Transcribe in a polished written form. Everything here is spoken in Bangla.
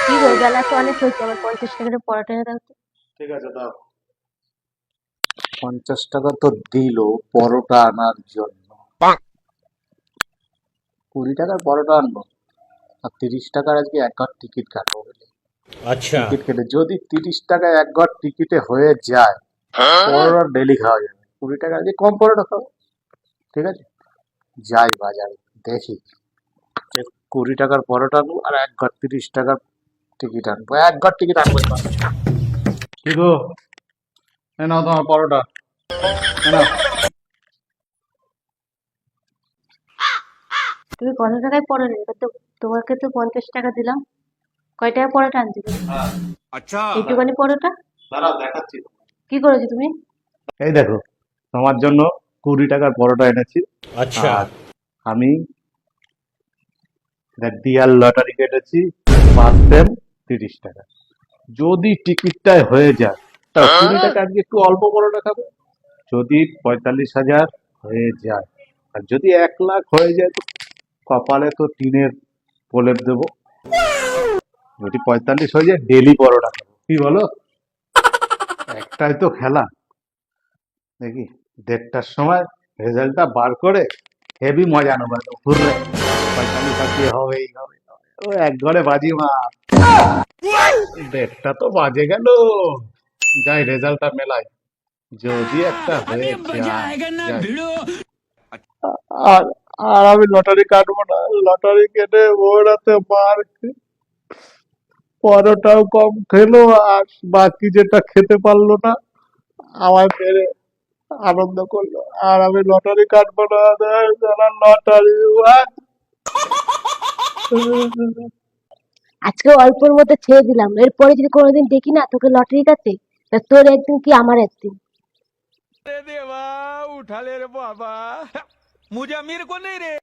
কি গো, বেলা তো অনেক হয়েছে, আমার 50 টাকার পরোটা এনে দাও তো। ঠিক আছে, দাও। 50 টাকা তো দিল পরোটা আনার জন্য। 20 টাকার পরোটা আনবো, আর 30 টাকার আজকে এক ঘর টিকিট কাটবো বুঝলি? अच्छा। টিকিট কেটে যদি 30 টাকায় এক ঘর টিকিটে হয়ে যায়, পরোটা ডেলি খাওয়া যাবে। 20 টাকা আজকে কম পরোটা খাবো। ঠিক আছে, যাই বাজারে দেখি যে 20 টাকার পরোটা আনবো আর এক ঘর 30 টাকার টিকিট আনবো, এক ঘর টিকিট আনবো এবার। কি গো, এ নাও তোমার পরোটা, এ নাও। তুমি কত টাকায় পরোটা নেবে তো? তোমাকে তো 50 টাকা দিলাম। কয় টাকা পরোটা আনছো তুমি? হ্যাঁ, अच्छा। এইটুকানি পরোটা দাঁড়াও দেখাচ্ছি। কি করেছো তুমি? এই দেখো, তোমার জন্য 20 টাকার পরোটা এনেছি। अच्छा। আর আমি দেখ ডিয়ার লটারি কেটেছি, ফার্স্ট টাইম 30 টাকা। যদি টিকিটটায় হয়ে যায় তা 20 টাকা আজকে একটু অল্প পরোটা খাবো। যদি 45,000 হয়ে যায় আর যদি 1 লাখ হয়ে যায় তো কপালে তো টিনের প্রলেপ দেবো। যদি 45 হয়ে যায় ডেলি পরোটা খাবো, কি বলো? একটাই তো খেলা, দেখি 1:30টার সময় রেজাল্টটা বার করে হেভি মজা নেবো একদম হুররে। 45 আজকে হবেই হবে। ও এক ঘরে বাজি মা। 1:30টা তো বাজে গেল, যাই রেজাল্টটা মেলাই, যদি একটা হয়ে যায়। যাই। আর আর আমি লটারি কাটবো না, লটারি কেটে ওরাতে মার পরোটাও কম খেলো, আর বাকি যেটা খেতে পারলো না আমায় মেরে আনন্দ করলো। আর আমি লটারি কাটবো না, লটারি। আজকে অল্পের মধ্যে ছেড়ে দিলাম, এরপরে যদি কোনোদিন দেখি না তোকে লটারি কাটতে, তা তোর একদিন কি আমার একদিন। अरे देवा, उठा ले रे बाबा। मुझे अमीर को नहीं रे।